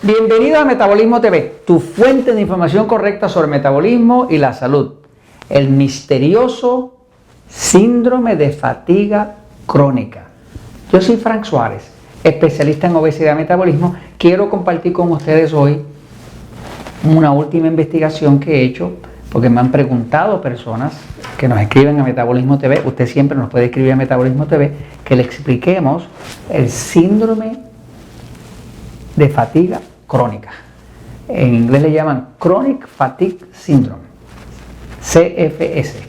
Bienvenido a Metabolismo TV, tu fuente de información correcta sobre el metabolismo y la salud. El misterioso síndrome de fatiga crónica. Yo soy Frank Suárez, especialista en obesidad y metabolismo. Quiero compartir con ustedes hoy una última investigación que he hecho, porque me han preguntado personas que nos escriben a Metabolismo TV. Usted siempre nos puede escribir a Metabolismo TV, que le expliquemos el síndrome de fatiga crónica. En inglés le llaman Chronic Fatigue Syndrome, CFS,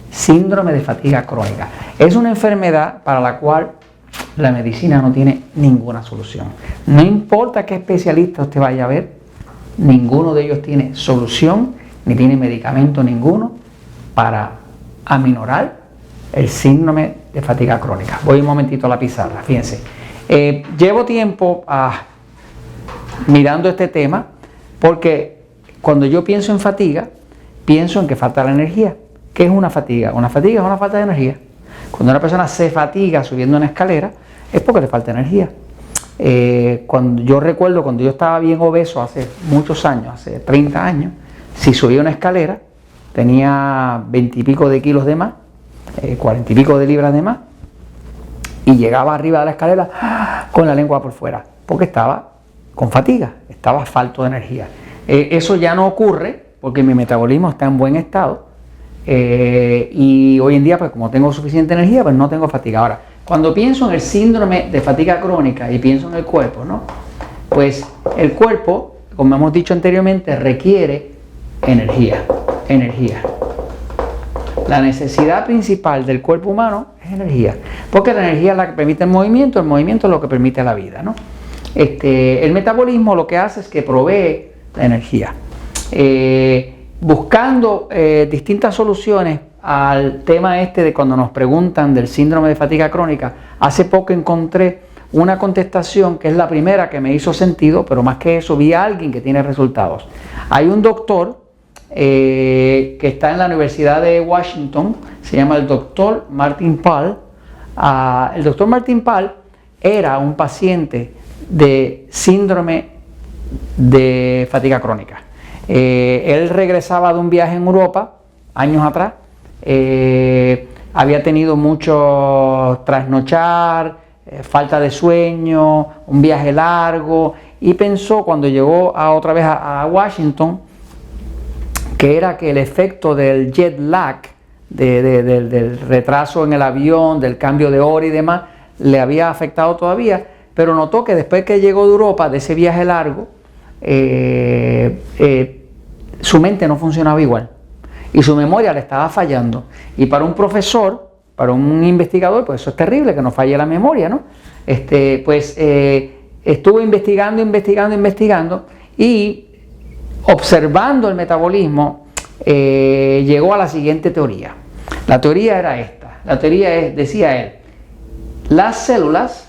síndrome de fatiga crónica. Es una enfermedad para la cual la medicina no tiene ninguna solución. No importa qué especialista usted vaya a ver, ninguno de ellos tiene solución, ni tiene medicamento ninguno para aminorar el síndrome de fatiga crónica. Voy un momentito a la pizarra, fíjense. Llevo tiempo mirando este tema, porque cuando yo pienso en fatiga, pienso en que falta la energía. ¿Qué es una fatiga? Una fatiga es una falta de energía. Cuando una persona se fatiga subiendo una escalera, es porque le falta energía. Yo recuerdo cuando yo estaba bien obeso hace muchos años, hace 30 años, si subía una escalera, tenía 20 y pico de kilos de más, 40 y pico de libras de más, y llegaba arriba de la escalera con la lengua por fuera, porque estaba con fatiga, estaba falto de energía. Eso ya no ocurre porque mi metabolismo está en buen estado, y hoy en día, pues como tengo suficiente energía, pues no tengo fatiga. Ahora, cuando pienso en el síndrome de fatiga crónica y pienso en el cuerpo, ¿no? Pues el cuerpo, como hemos dicho anteriormente, requiere energía. La necesidad principal del cuerpo humano es energía, porque la energía es la que permite el movimiento es lo que permite la vida, ¿no? El metabolismo lo que hace es que provee la energía. Buscando distintas soluciones al tema de cuando nos preguntan del síndrome de fatiga crónica, hace poco encontré una contestación que es la primera que me hizo sentido, pero más que eso vi a alguien que tiene resultados. Hay un doctor que está en la Universidad de Washington, se llama el doctor Martin Pall. El doctor Martin Pall era un paciente de síndrome de fatiga crónica. Él regresaba de un viaje en Europa años atrás, había tenido mucho trasnochar, falta de sueño, un viaje largo, y pensó cuando llegó otra vez a Washington que era que el efecto del jet lag, del retraso en el avión, del cambio de hora y demás, le había afectado todavía, pero notó que después que llegó de Europa, de ese viaje largo, su mente no funcionaba igual y su memoria le estaba fallando. Y para un profesor, para un investigador, pues eso es terrible, que nos falle la memoria, ¿no? Estuvo investigando y observando el metabolismo, llegó a la siguiente teoría. La teoría era esta. La teoría decía él, las células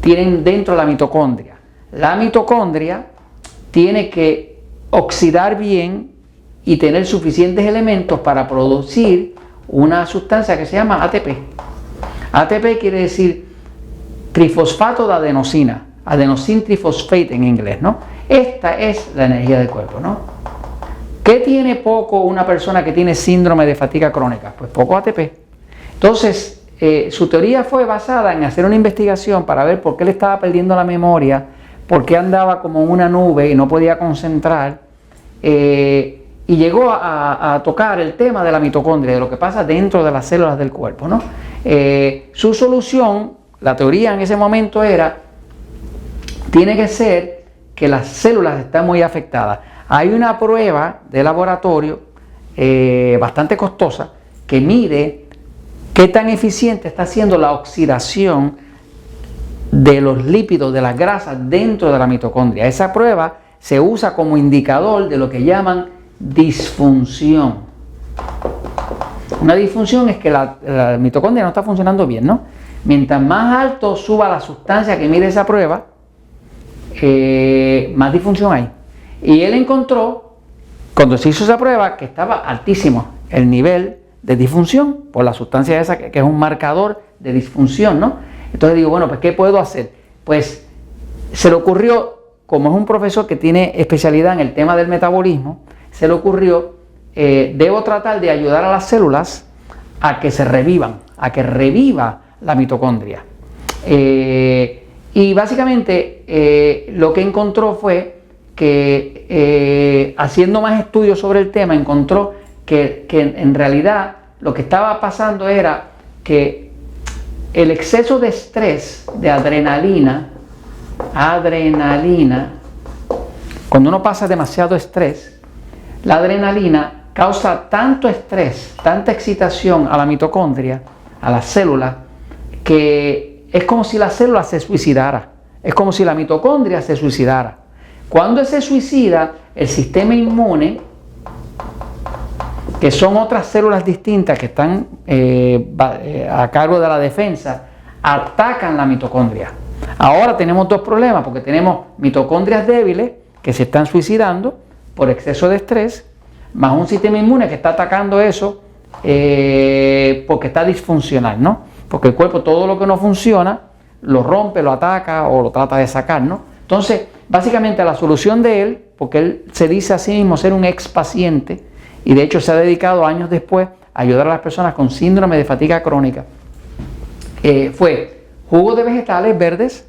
tienen dentro la mitocondria. La mitocondria tiene que oxidar bien y tener suficientes elementos para producir una sustancia que se llama ATP. ATP quiere decir trifosfato de adenosina, adenosine triphosphate en inglés, ¿no? Esta es la energía del cuerpo, ¿no? ¿Qué tiene poco una persona que tiene síndrome de fatiga crónica? Pues poco ATP. Entonces, su teoría fue basada en hacer una investigación para ver por qué le estaba perdiendo la memoria, por qué andaba como en una nube y no podía concentrar, y llegó a tocar el tema de la mitocondria, de lo que pasa dentro de las células del cuerpo, ¿no? Su solución, la teoría en ese momento era, tiene que ser que las células están muy afectadas. Hay una prueba de laboratorio bastante costosa que mide qué tan eficiente está siendo la oxidación de los lípidos, de las grasas dentro de la mitocondria. Esa prueba se usa como indicador de lo que llaman disfunción. Una disfunción es que la mitocondria no está funcionando bien, ¿no? Mientras más alto suba la sustancia que mide esa prueba, más disfunción hay. Y él encontró, cuando se hizo esa prueba, que estaba altísimo el nivel de disfunción por la sustancia esa que es un marcador de disfunción, ¿no? Entonces digo, bueno, pues ¿qué puedo hacer? Pues se le ocurrió, como es un profesor que tiene especialidad en el tema del metabolismo, se le ocurrió, debo tratar de ayudar a las células a que se revivan, a que reviva la mitocondria. Y básicamente lo que encontró fue que haciendo más estudios sobre el tema, encontró que en realidad lo que estaba pasando era que el exceso de estrés, de adrenalina, cuando uno pasa demasiado estrés, la adrenalina causa tanto estrés, tanta excitación a la mitocondria, a la célula, que es como si la célula se suicidara, es como si la mitocondria se suicidara. Cuando se suicida, el sistema inmune, que son otras células distintas que están a cargo de la defensa, atacan la mitocondria. Ahora tenemos dos problemas, porque tenemos mitocondrias débiles que se están suicidando por exceso de estrés, más un sistema inmune que está atacando eso porque está disfuncional, ¿no? Porque el cuerpo todo lo que no funciona lo rompe, lo ataca o lo trata de sacar, ¿no? Entonces, básicamente la solución de él, porque él se dice a sí mismo ser un ex paciente, y de hecho se ha dedicado años después a ayudar a las personas con síndrome de fatiga crónica, fue jugo de vegetales verdes.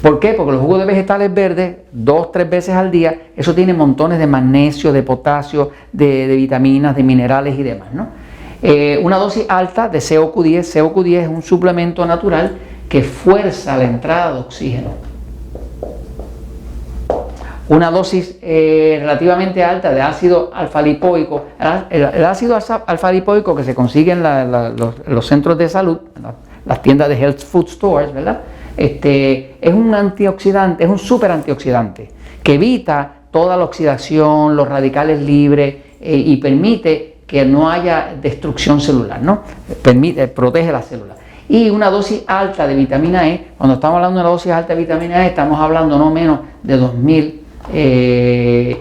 ¿Por qué? Porque los jugos de vegetales verdes, 2-3 veces al día, eso tiene montones de magnesio, de potasio, de vitaminas, de minerales y demás, ¿no? Una dosis alta de CoQ10. CoQ10 es un suplemento natural que fuerza la entrada de oxígeno. Una dosis relativamente alta de ácido alfa-lipoico. El ácido alfa-lipoico que se consigue en los centros de salud, las tiendas de health food stores, ¿verdad? Es un antioxidante, es un super antioxidante que evita toda la oxidación, los radicales libres y permite que no haya destrucción celular, ¿no? Protege la célula. Y una dosis alta de vitamina E, cuando estamos hablando de una dosis alta de vitamina E, estamos hablando no menos de 2000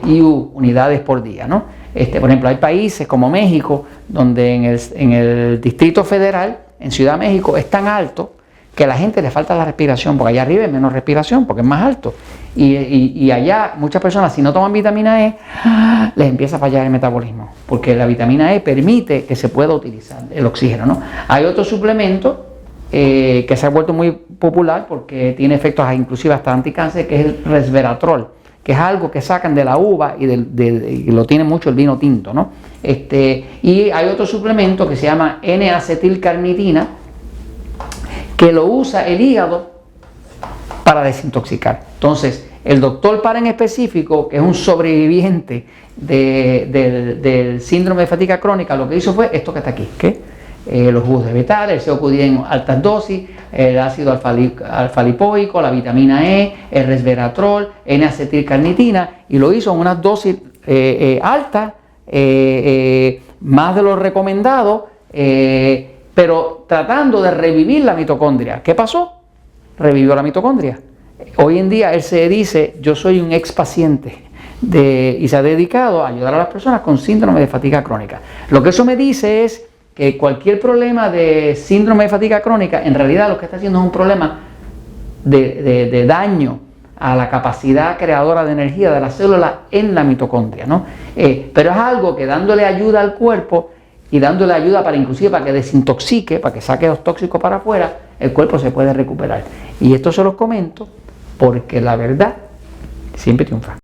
IU, unidades por día, ¿no? Por ejemplo, hay países como México, donde en el Distrito Federal, en Ciudad de México, es tan alto que a la gente le falta la respiración, porque allá arriba hay menos respiración, porque es más alto. Y allá muchas personas, si no toman vitamina E, les empieza a fallar el metabolismo, porque la vitamina E permite que se pueda utilizar el oxígeno, ¿no? Hay otro suplemento que se ha vuelto muy popular porque tiene efectos inclusive hasta anticáncer, que es el resveratrol, que es algo que sacan de la uva y lo tiene mucho el vino tinto, ¿no? Y hay otro suplemento que se llama N-acetilcarnitina, que lo usa el hígado para desintoxicar. Entonces, el doctor Para en específico, que es un sobreviviente del síndrome de fatiga crónica, lo que hizo fue esto que está aquí, ¿okay? Los jugos de vegetales, el CoQ10 en altas dosis, el ácido alfa-lipoico, la vitamina E, el resveratrol, N-acetilcarnitina, y lo hizo en unas dosis altas, más de lo recomendado, pero tratando de revivir la mitocondria. ¿Qué pasó? Revivió la mitocondria. Hoy en día él se dice, yo soy un ex paciente y se ha dedicado a ayudar a las personas con síndrome de fatiga crónica. Lo que eso me dice es que cualquier problema de síndrome de fatiga crónica, en realidad lo que está haciendo es un problema de daño a la capacidad creadora de energía de la célula en la mitocondria, ¿no? Pero es algo que dándole ayuda al cuerpo y dándole ayuda inclusive para que desintoxique, para que saque los tóxicos para afuera, el cuerpo se puede recuperar. Y esto se los comento porque la verdad siempre triunfa.